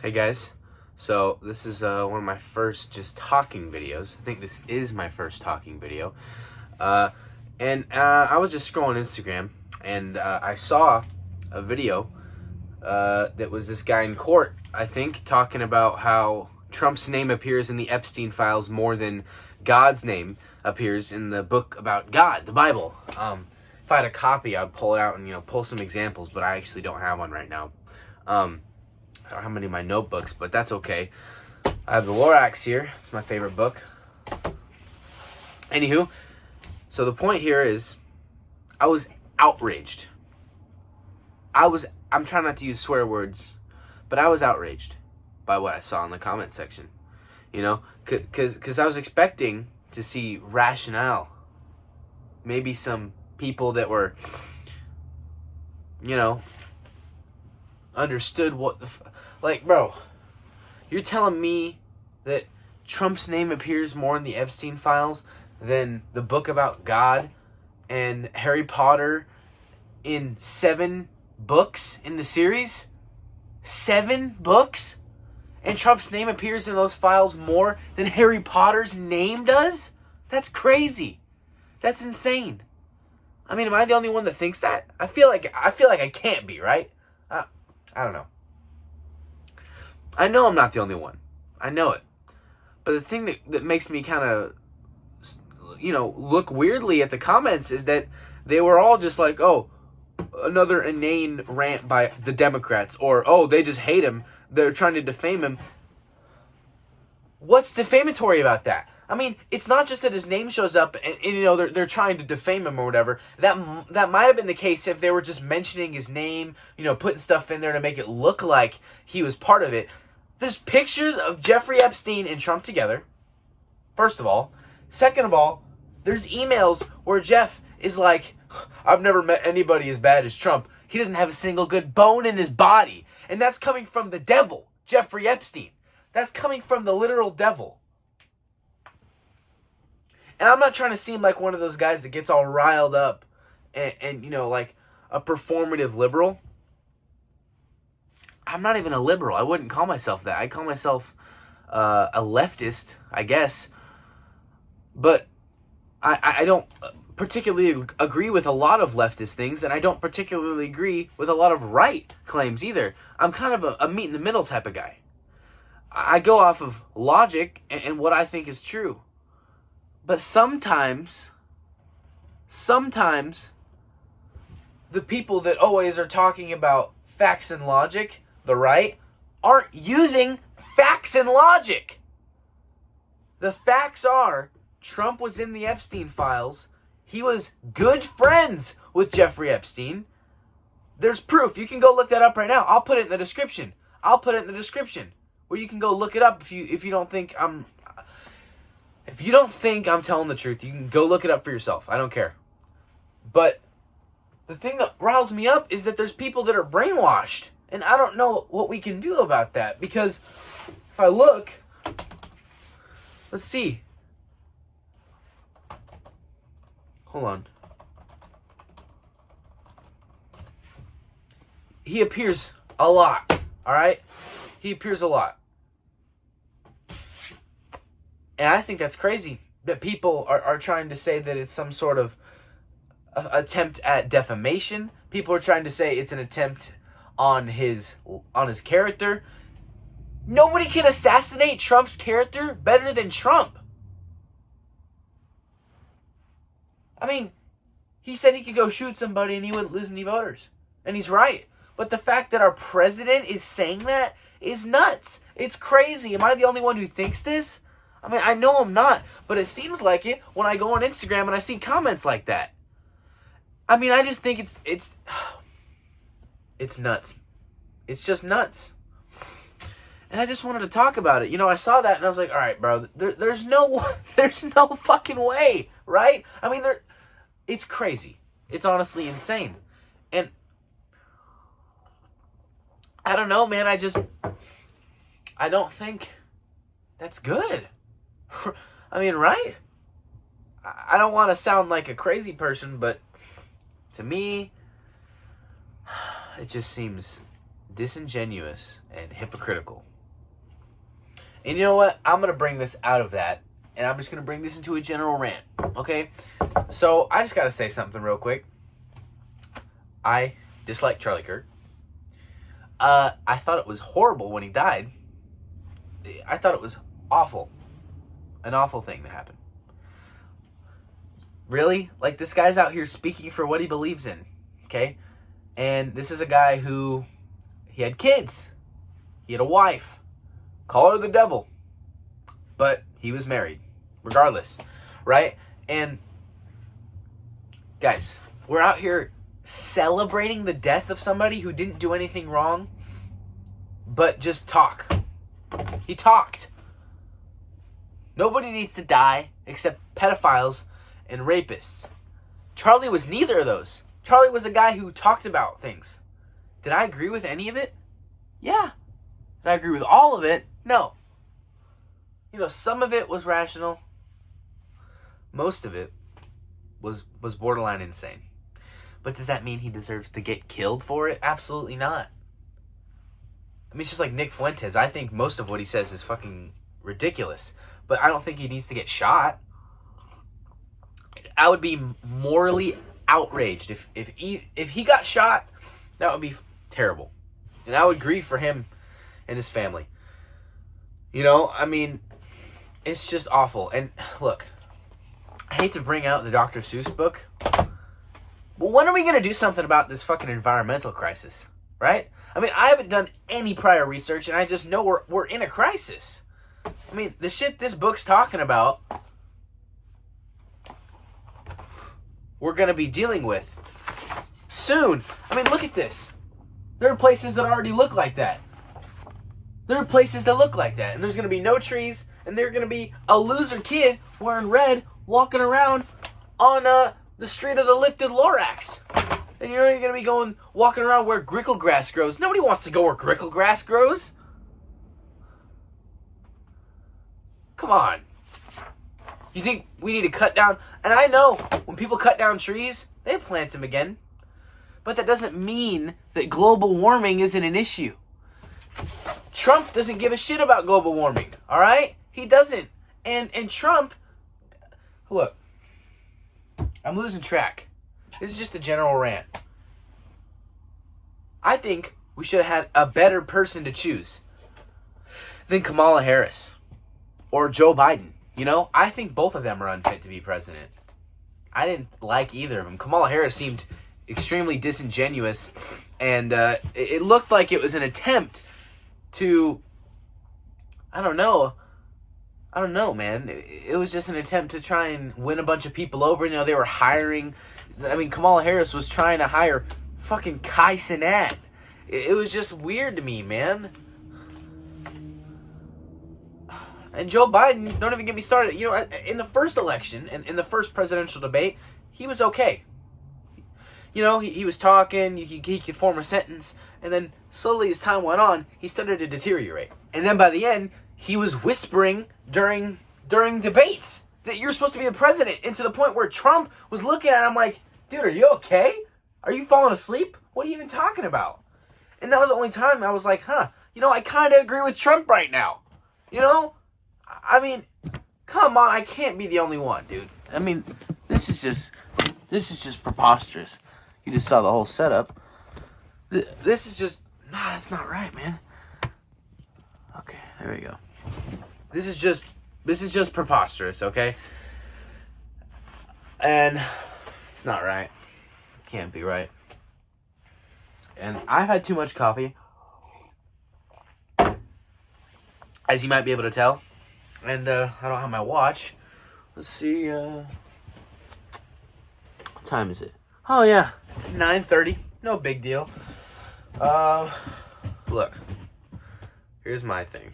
Hey guys, so this is one of my first just talking videos. I think this is my first talking video. I was just scrolling Instagram and I saw a video that was this guy in court, I think, talking about how Trump's name appears in the Epstein files more than God's name appears in the book about God, the Bible. If I had a copy, I'd pull it out and pull some examples, but I actually don't have one right now. I don't have many in my notebooks, but that's okay. I have the Lorax here. It's my favorite book. Anywho, so the point here is, I was outraged. I'm trying not to use swear words, but I was outraged by what I saw in the comment section. Because I was expecting to see rationale. Maybe some people that were, understood what the... bro, you're telling me that Trump's name appears more in the Epstein files than the book about God and Harry Potter in 7 books in the series? 7 books? And Trump's name appears in those files more than Harry Potter's name does? That's crazy. That's insane. I mean, am I the only one that thinks that? I feel like I can't be, right? I don't know. I know I'm not the only one. I know it. But the thing that makes me kind of, look weirdly at the comments is that they were all just like, oh, another inane rant by the Democrats. Or, oh, they just hate him. They're trying to defame him. What's defamatory about that? I mean, it's not just that his name shows up and they're trying to defame him or whatever. That might have been the case if they were just mentioning his name, putting stuff in there to make it look like he was part of it. There's pictures of Jeffrey Epstein and Trump together, first of all. Second of all, there's emails where Jeff is like, I've never met anybody as bad as Trump. He doesn't have a single good bone in his body. And that's coming from the devil, Jeffrey Epstein. That's coming from the literal devil. And I'm not trying to seem like one of those guys that gets all riled up and like a performative liberal. I'm not even a liberal. I wouldn't call myself that. I call myself a leftist, I guess. But I don't particularly agree with a lot of leftist things, and I don't particularly agree with a lot of right claims either. I'm kind of a meet-in-the-middle type of guy. I go off of logic and what I think is true. But sometimes, the people that always are talking about facts and logic, the right, aren't using facts and logic. The facts are, Trump was in the Epstein files. He was good friends with Jeffrey Epstein. There's proof. You can go look that up right now. I'll put it in the description. Where you can go look it up if you don't think I'm... If you don't think I'm telling the truth, you can go look it up for yourself. I don't care. But the thing that riles me up is that there's people that are brainwashed. And I don't know what we can do about that. Because if I look, let's see. Hold on. He appears a lot. Alright? He appears a lot. And I think that's crazy that people are trying to say that it's some sort of attempt at defamation. People are trying to say it's an attempt on his character. Nobody can assassinate Trump's character better than Trump. I mean, he said he could go shoot somebody and he wouldn't lose any voters. And he's right. But the fact that our president is saying that is nuts. It's crazy. Am I the only one who thinks this? I mean, I know I'm not, but it seems like it when I go on Instagram and I see comments like that. I mean, I just think it's nuts. It's just nuts. And I just wanted to talk about it. I saw that and I was like, all right, bro, there's no fucking way, right? I mean, it's crazy. It's honestly insane. And I don't know, man. I don't think that's good. I mean, right? I don't want to sound like a crazy person, but to me, it just seems disingenuous and hypocritical. And you know what? I'm going to bring this out of that. And I'm just going to bring this into a general rant. Okay? So, I just got to say something real quick. I dislike Charlie Kirk. I thought it was horrible when he died. I thought it was awful. An awful thing to happen. Really? Like, this guy's out here speaking for what he believes in. Okay? And this is a guy who, he had kids. He had a wife. Call her the devil. But he was married. Regardless. Right? And, guys, we're out here celebrating the death of somebody who didn't do anything wrong, but just talk. He talked. Nobody needs to die except pedophiles and rapists. Charlie was neither of those. Charlie was a guy who talked about things. Did I agree with any of it? Yeah. Did I agree with all of it? No. You know, some of it was rational. Most of it was borderline insane. But does that mean he deserves to get killed for it? Absolutely not. I mean, it's just like Nick Fuentes. I think most of what he says is fucking ridiculous. But I don't think he needs to get shot. I would be morally outraged if he got shot. That would be terrible. And I would grieve for him and his family. You know, I mean, it's just awful. And look, I hate to bring out the Dr. Seuss book, but when are we going to do something about this fucking environmental crisis, right? I mean, I haven't done any prior research, and I just know we're in a crisis. I mean, the shit this book's talking about, we're going to be dealing with soon. I mean, look at this. There are places that already look like that. There are places that look like that, and there's going to be no trees, and there's going to be a loser kid wearing red walking around on the street of the lifted Lorax. And you're going to be walking around where grickle grass grows. Nobody wants to go where grickle grass grows. Come on. You think we need to cut down? And I know when people cut down trees, they plant them again. But that doesn't mean that global warming isn't an issue. Trump doesn't give a shit about global warming. All right? He doesn't. And Trump, look, I'm losing track. This is just a general rant. I think we should have had a better person to choose than Kamala Harris or Joe Biden. You know, I think both of them are unfit to be president. I didn't like either of them. Kamala Harris seemed extremely disingenuous, and it looked like it was an attempt to, I don't know, man. It was just an attempt to try and win a bunch of people over. You know, they were hiring. I mean, Kamala Harris was trying to hire fucking Kai Cenat. It was just weird to me, man. And Joe Biden, don't even get me started. You know, in the first election, in the first presidential debate, he was okay. You know, he was talking, he could form a sentence, and then slowly as time went on, he started to deteriorate. And then by the end, he was whispering during debates that you're supposed to be the president, and to the point where Trump was looking at him like, dude, are you okay? Are you falling asleep? What are you even talking about? And that was the only time I was like, you know, I kind of agree with Trump right now. You know? I mean, come on, I can't be the only one, dude. I mean, this is just preposterous. You just saw the whole setup. This is just, that's not right, man. Okay, there we go. This is just preposterous, okay? And it's not right. It can't be right. And I've had too much coffee, as you might be able to tell. And I don't have my watch. Let's see. What time is it? Oh yeah, it's 9:30. No big deal. Look. Here's my thing.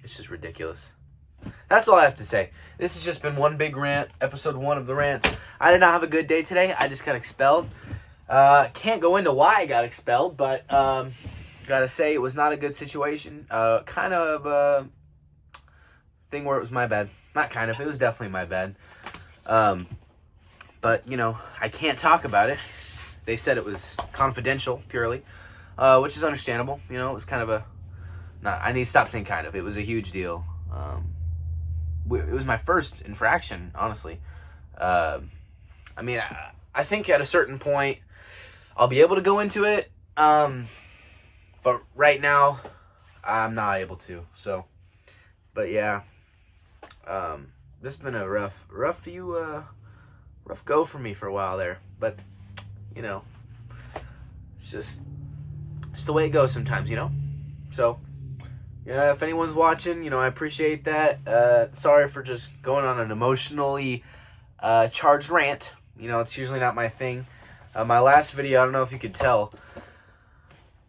It's just ridiculous. That's all I have to say. This has just been one big rant. Episode 1 of the Rants. I did not have a good day today. I just got expelled. Can't go into why I got expelled, but gotta say it was not a good situation. Kind of a thing where it was my bad. Not kind of. It was definitely my bad. But, you know, I can't talk about it. They said it was confidential, purely, which is understandable. You know, it was kind of a I need to stop saying kind of. It was a huge deal. It was my first infraction, honestly. I mean, I think at a certain point, I'll be able to go into it. But right now, I'm not able to. So, but yeah, this has been a rough go for me for a while there. But you know, it's just the way it goes sometimes, you know. So, yeah, if anyone's watching, you know, I appreciate that. Sorry for just going on an emotionally charged rant. You know, it's usually not my thing. My last video, I don't know if you could tell.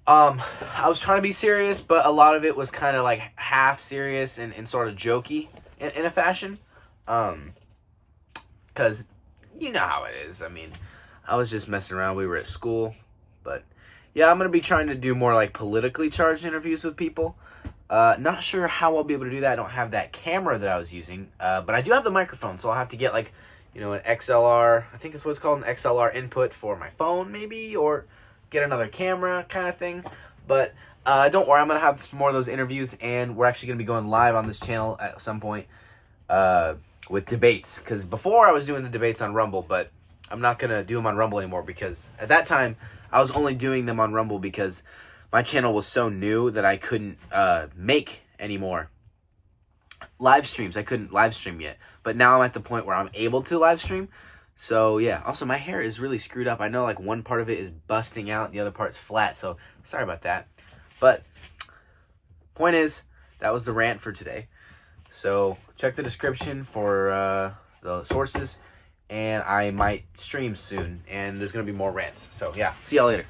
I was trying to be serious, but a lot of it was kind of like half serious and sort of jokey in a fashion. Because you know how it is. I mean, I was just messing around. We were at school. But yeah, I'm going to be trying to do more like politically charged interviews with people. Not sure how I'll be able to do that. I don't have that camera that I was using. But I do have the microphone, so I'll have to get like, you know, an XLR. I think it's what it's called, an XLR input for my phone with or get another camera kind of thing. But don't worry, I'm going to have some more of those interviews, and we're actually going to be going live on this channel at some point with debates. Because before I was doing the debates on Rumble, but I'm not going to do them on Rumble anymore because at that time I was only doing them on Rumble because my channel was so new that I couldn't make any more live streams. I couldn't live stream yet. But now I'm at the point where I'm able to live stream. So, yeah. Also, my hair is really screwed up. I know, like, one part of it is busting out, the other part's flat. So, sorry about that. But, point is, that was the rant for today. So, check the description for the sources. And I might stream soon. And there's going to be more rants. So, yeah. See y'all later.